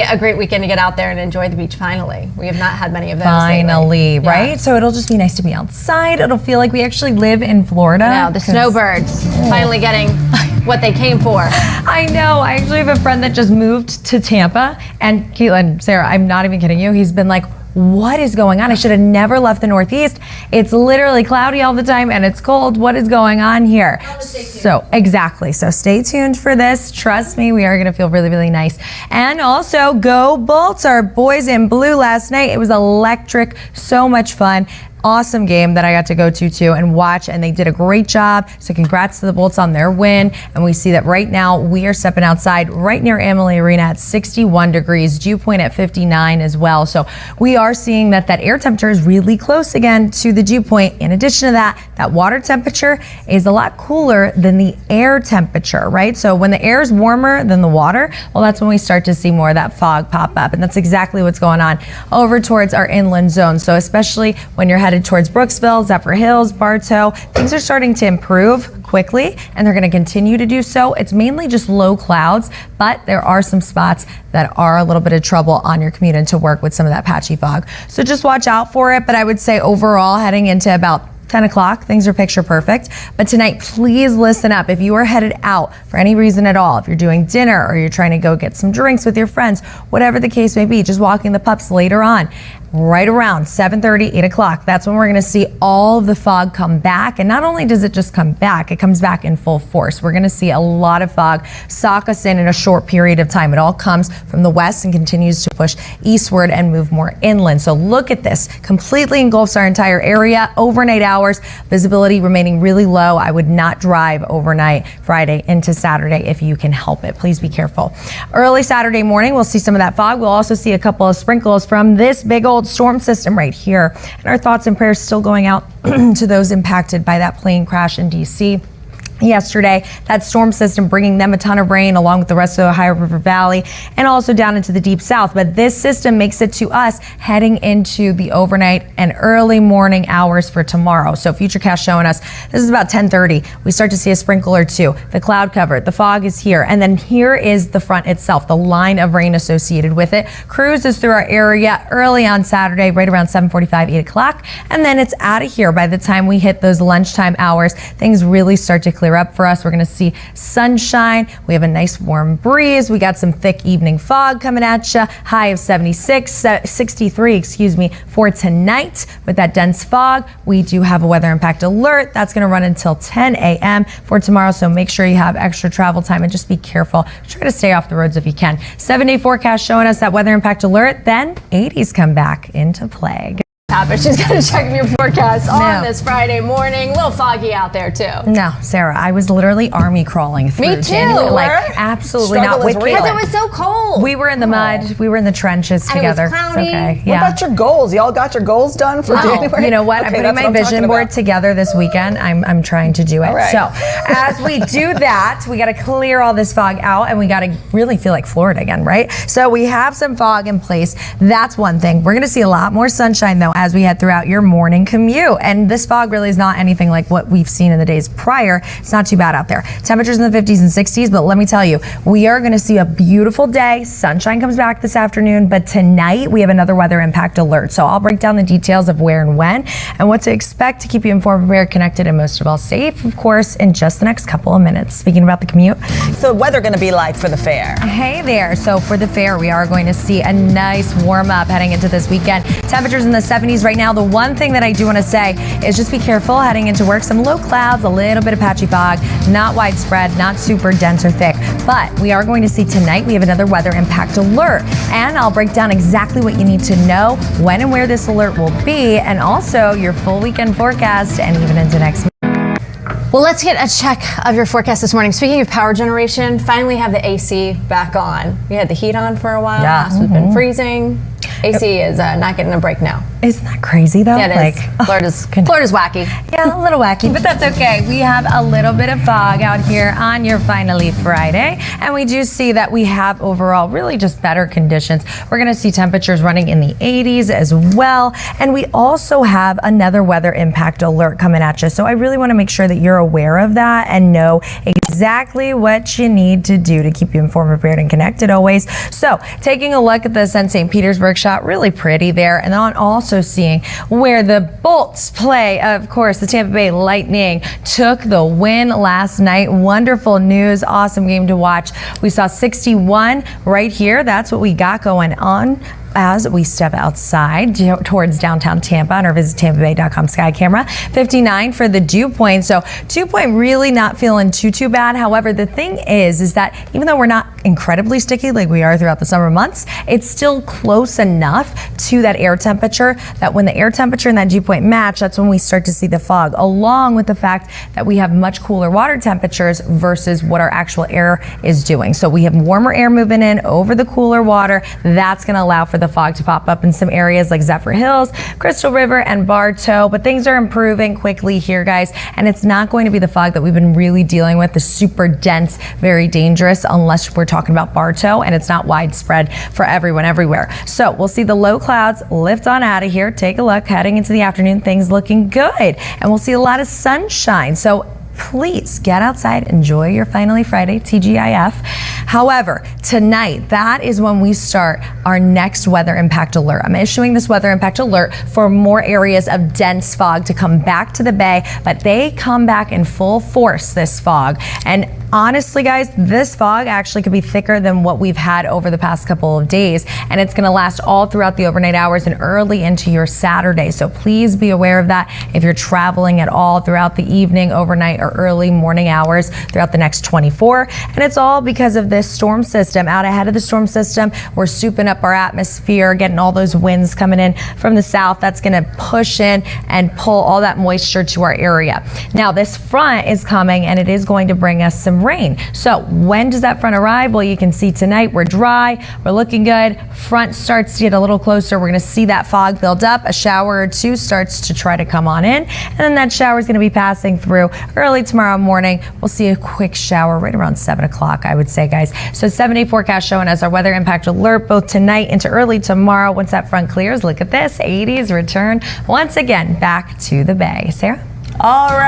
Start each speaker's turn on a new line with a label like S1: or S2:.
S1: A great weekend to get out there and enjoy the beach finally. We have not had many of those
S2: lately, right? Yeah. So it'll just be nice to be outside. It'll feel like we actually live in Florida.
S1: No, the snowbirds finally getting what they came for.
S2: I know. I actually have a friend that just moved to Tampa, and Caitlin, Sarah, I'm not even kidding you. He's been like, what is going on? I should have never left the Northeast. It's literally cloudy all the time and it's cold. What is going on here? So exactly. So stay tuned for this. Trust me, we are going to feel really, really nice. And also go Bolts, our boys in blue last night. It was electric. So much fun. Awesome game that I got to go to and watch, and they did a great job. So congrats to the Bolts on their win. And we see that right now we are stepping outside right near Amalie Arena at 61 degrees, dew point at 59 as well. So we are seeing that air temperature is really close again to the dew point. In addition to that water temperature is a lot cooler than the air temperature, right? So when the air is warmer than the water, well, that's when we start to see more of that fog pop up. And that's exactly what's going on over towards our inland zone. So especially when you're headed towards Brooksville, Zephyr Hills, Bartow, things are starting to improve quickly, and they're going to continue to do so. It's mainly just low clouds, but there are some spots that are a little bit of trouble on your commute into work with some of that patchy fog. So just watch out for it. But I would say overall, heading into about 10 o'clock, things are picture perfect. But tonight, please listen up. If you are headed out for any reason at all, if you're doing dinner or you're trying to go get some drinks with your friends, whatever the case may be, just walking the pups later on, right around 7:30, 8 o'clock, that's when we're going to see all of the fog come back. And not only does it just come back, it comes back in full force. We're going to see a lot of fog sock us in a short period of time. It all comes from the west and continues to push eastward and move more inland. So look at this, completely engulfs our entire area. Overnight hours, visibility remaining really low. I would not drive overnight Friday into Saturday if you can help it. Please be careful. Early Saturday morning, we'll see some of that fog. We'll also see a couple of sprinkles from this big old storm system right here. And our thoughts and prayers still going out to those impacted by that plane crash in DC yesterday. That storm system bringing them a ton of rain along with the rest of the Ohio River Valley and also down into the deep south. But this system makes it to us heading into the overnight and early morning hours for tomorrow. So Futurecast showing us this is about 10:30. We start to see a sprinkle or two. The cloud cover, the fog is here. And then here is the front itself, the line of rain associated with it. Cruises through our area early on Saturday, right around 7:45, 8 o'clock. And then it's out of here by the time we hit those lunchtime hours. Things really start to clear up for us. We're going to see sunshine. We have a nice warm breeze. We got some thick evening fog coming at you. High of 63 for tonight with that dense fog. We do have a weather impact alert. That's going to run until 10 a.m. for tomorrow. So make sure you have extra travel time and just be careful. Try to stay off the roads if you can. 7-day forecast showing us that weather impact alert. Then 80s come back into play.
S1: Pappas, she's going to check your forecast on this Friday morning. A little foggy out there too.
S2: No, Sarah, I was literally army crawling through.
S1: Me too.
S2: January. Like absolutely not.
S1: Because it was so cold.
S2: We were in the mud. We were in the trenches together.
S1: It was cloudy.
S2: It's okay.
S3: What about your goals? Y'all got your goals done for January?
S2: You know what? I'm putting my vision board together this weekend. I'm trying to do it.
S3: Right.
S2: So as we do that, we got to clear all this fog out and we got to really feel like Florida again, right? So we have some fog in place. That's one thing. We're going to see a lot more sunshine though as we head throughout your morning commute. And this fog really is not anything like what we've seen in the days prior. It's not too bad out there. Temperatures in the 50s and 60s, but let me tell you, we are going to see a beautiful day. Sunshine comes back this afternoon, but tonight we have another weather impact alert. So I'll break down the details of where and when and what to expect to keep you informed, prepared, connected, and most of all safe, of course, in just the next couple of minutes. Speaking about the commute.
S3: So weather going to be like for the fair?
S2: Hey there. So for the fair, we are going to see a nice warm up heading into this weekend. Temperatures in the 70s right now. The one thing that I do want to say is just be careful heading into work. Some low clouds, a little bit of patchy fog, not widespread, not super dense or thick. But we are going to see tonight, we have another weather impact alert. And I'll break down exactly what you need to know, when and where this alert will be, and also your full weekend forecast and even into next week.
S1: Well, let's get a check of your forecast this morning. Speaking of power generation, finally have the AC back on. We had the heat on for a while.
S2: Yeah.
S1: We've been freezing. AC is not getting a break now.
S2: Isn't that crazy though?
S1: Yeah, it is. Florida's wacky.
S2: Yeah, a little wacky, but that's okay. We have a little bit of fog out here on your Finally Friday, and we do see that we have overall really just better conditions. We're going to see temperatures running in the 80s as well, and we also have another weather impact alert coming at you. So I really want to make sure that you're aware of that and know exactly what you need to do to keep you informed, prepared, and connected always. So taking a look at the St. Petersburg shot, really pretty there, and then also seeing where the Bolts play. Of course, the Tampa Bay Lightning took the win last night. Wonderful news. Awesome game to watch. We saw 61 right here. That's what we got going on as we step outside towards downtown Tampa on our visit tampabay.com sky camera. 59 for the dew point. So dew point really not feeling too bad. However, the thing is that even though we're not incredibly sticky like we are throughout the summer months, it's still close enough to that air temperature that when the air temperature and that dew point match, that's when we start to see the fog, along with the fact that we have much cooler water temperatures versus what our actual air is doing. So we have warmer air moving in over the cooler water. That's going to allow for the fog to pop up in some areas like Zephyr Hills, Crystal River, and Bartow. But things are improving quickly here, guys, and it's not going to be the fog that we've been really dealing with, the super dense, very dangerous, unless we're talking about Bartow, and it's not widespread for everyone everywhere. So we'll see the low clouds lift on out of here. Take a look heading into the afternoon, things looking good, and we'll see a lot of sunshine. So please get outside, enjoy your Finally Friday, TGIF. However, tonight, that is when we start our next weather impact alert. I'm issuing this weather impact alert for more areas of dense fog to come back to the bay, but they come back in full force, this fog. And honestly, guys, this fog actually could be thicker than what we've had over the past couple of days, and it's going to last all throughout the overnight hours and early into your Saturday. So please be aware of that if you're traveling at all throughout the evening, overnight, or early morning hours throughout the next 24. And it's all because of this storm system. Out ahead of the storm system, we're souping up our atmosphere, getting all those winds coming in from the south. That's going to push in and pull all that moisture to our area. Now, this front is coming, and it is going to bring us some rain. So when does that front arrive? Well, you can see tonight we're dry, we're looking good. Front starts to get a little closer. We're going to see that fog build up. A shower or two starts to try to come on in, and then that shower is going to be passing through early tomorrow morning. We'll see a quick shower right around 7 o'clock, I would say, guys. So 7-day forecast showing us our weather impact alert both tonight into early tomorrow. Once that front clears, look at this, 80s return once again back to the bay. Sarah?
S3: All right.